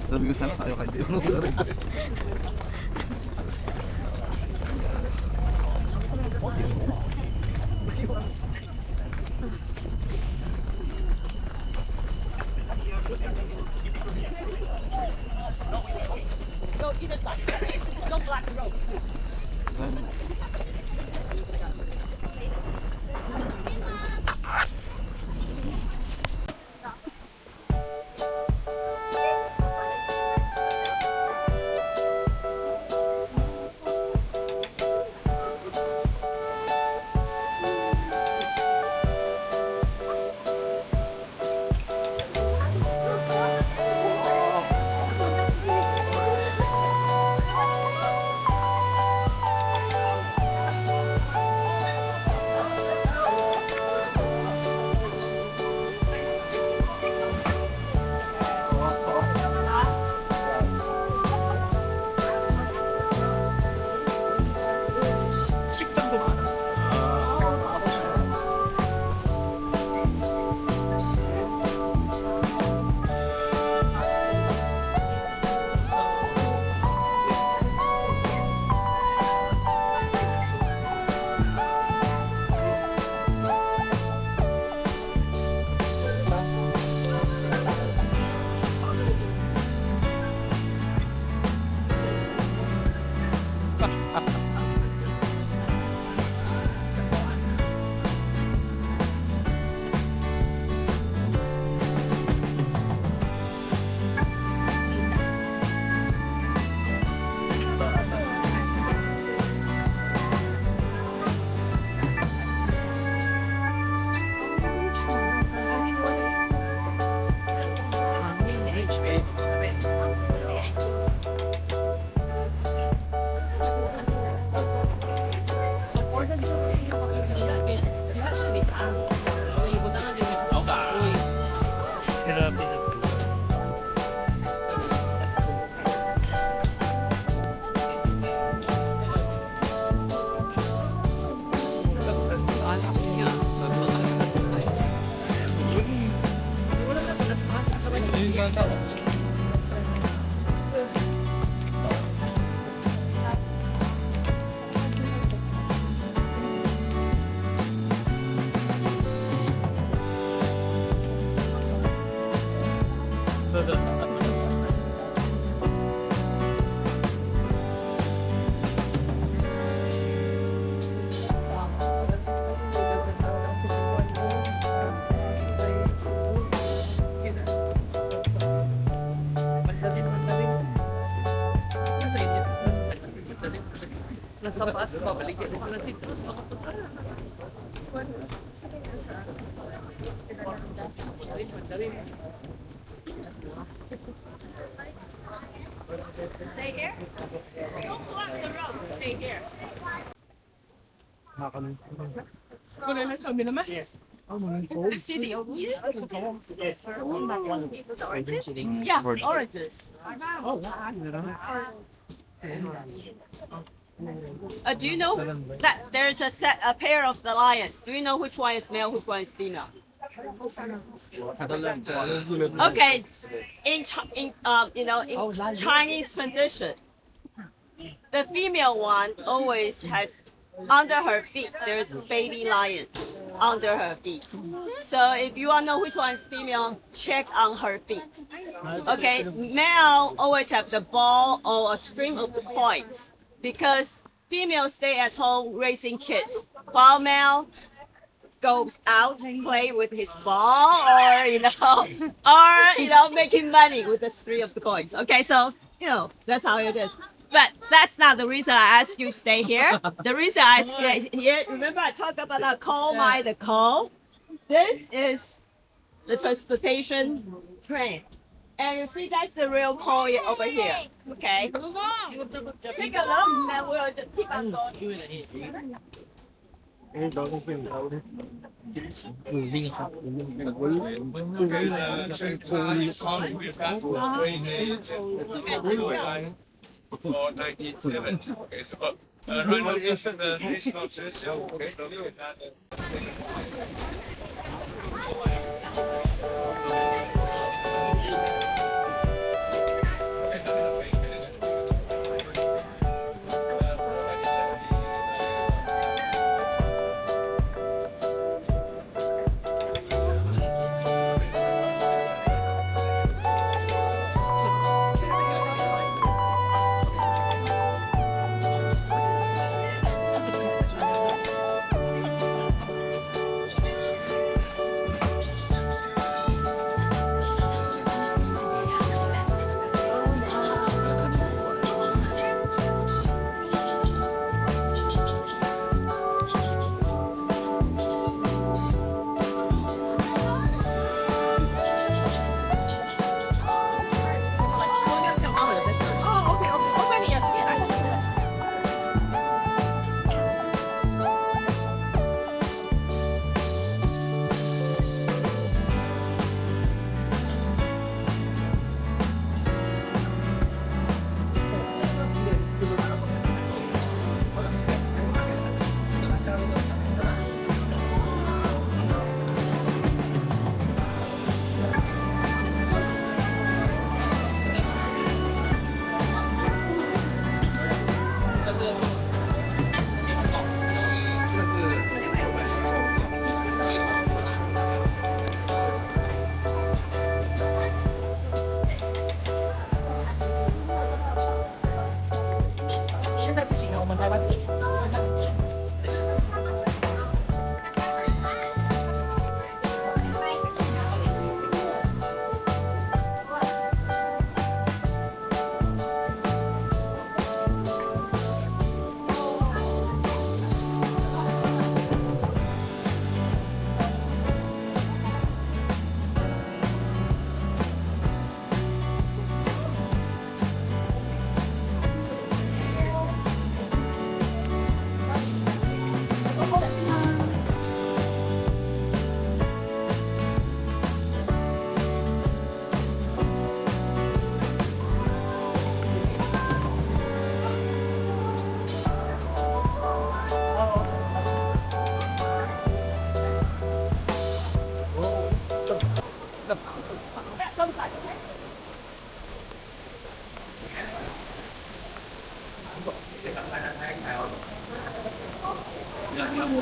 Sabi ko sana kayo kahit di mo rin. Go either side. Don't block the road. 식당도 많아. Nasa bus, babalik din sila si Terus makapunta na. Stay here? Don't block the road. Stay here. Yes. The city of Yes. Yeah, oranges. Do you know that there's a pair of the lions? Do you know which one is male, which one is female? Okay, in Chinese tradition, the female one always has under her feet. There's a baby lion under her feet. So if you want to know which one is female, check on her feet. Okay, male always have the ball or a string of coins, because females stay at home raising kids, while male goes out and play with his ball, or making money with the string of the coins. Okay, so that's how it is. But that's not the reason I asked you to stay here. The reason I stay here, remember I talked about the coal mine, the coal. This is the transportation train. And you see, that's the real coal over here. Okay? Take a look, and we'll just keep on going. For 1970. Okay, so renovation national tradition. Okay, so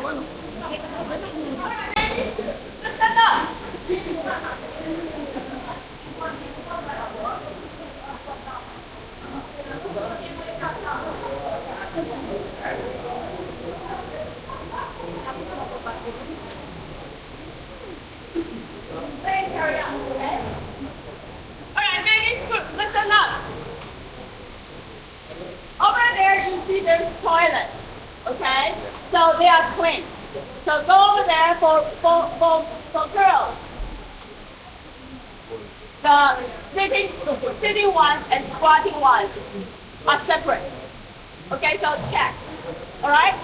Listen up. Alright, ladies, listen up. Over there, you see there's a toilet. Okay? So they are clean. So go over there for girls. The sitting ones and squatting ones are separate. Okay, so check. Alright?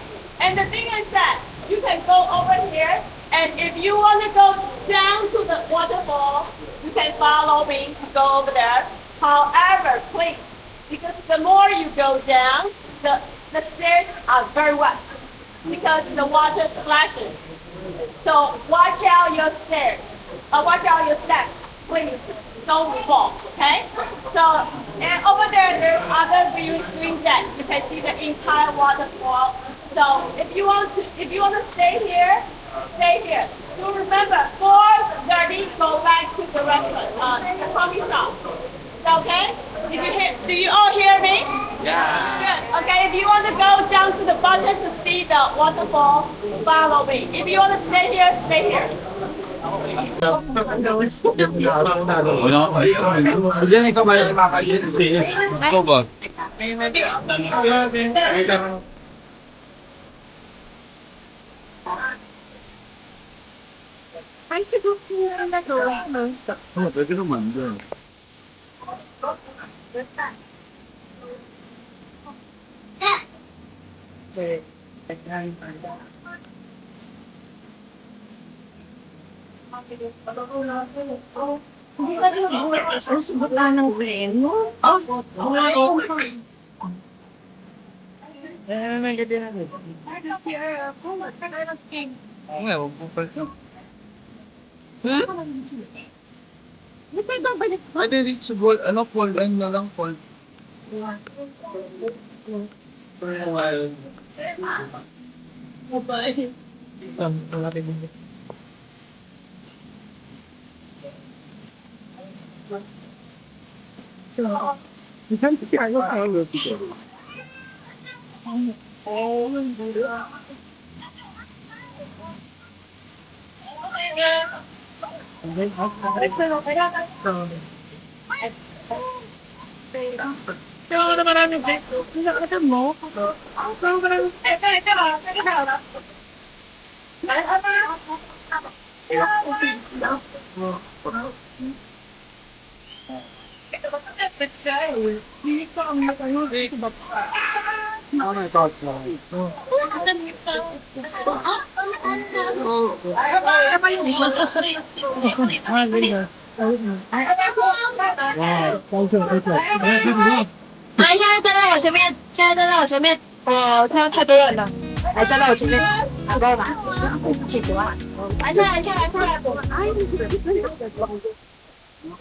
And the thing is that you can go over here, and if you want to go down to the waterfall, you can follow me to go over there. However, please, because the more you go down, the stairs are very wet because the water splashes. So watch out your stairs. Watch out your steps. Please don't fall, okay? So, and over there, there's other green deck. You can see the entire waterfall. So if you want to stay here, stay here. So remember, 4:30, go back to the restaurant, the coffee shop. Is that okay? Do you all hear me? Yeah. Good. Okay, if you want to go down to the bottom to see the waterfall, follow me. If you want to stay here, stay here. Pwede naman doon. Hindi ka din buhat isa sa baba ng brain mo. Oo. Pwede rin sa ball, ano, fall line na lang, fall.来，现在站在我前面，现在站在我前面。哦，看到太多人了，来站在我前面，好不好嘛？几多啊？来，下来，下来，下来！哎，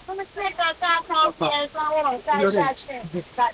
他们这个大靠边，帮我再下去，再。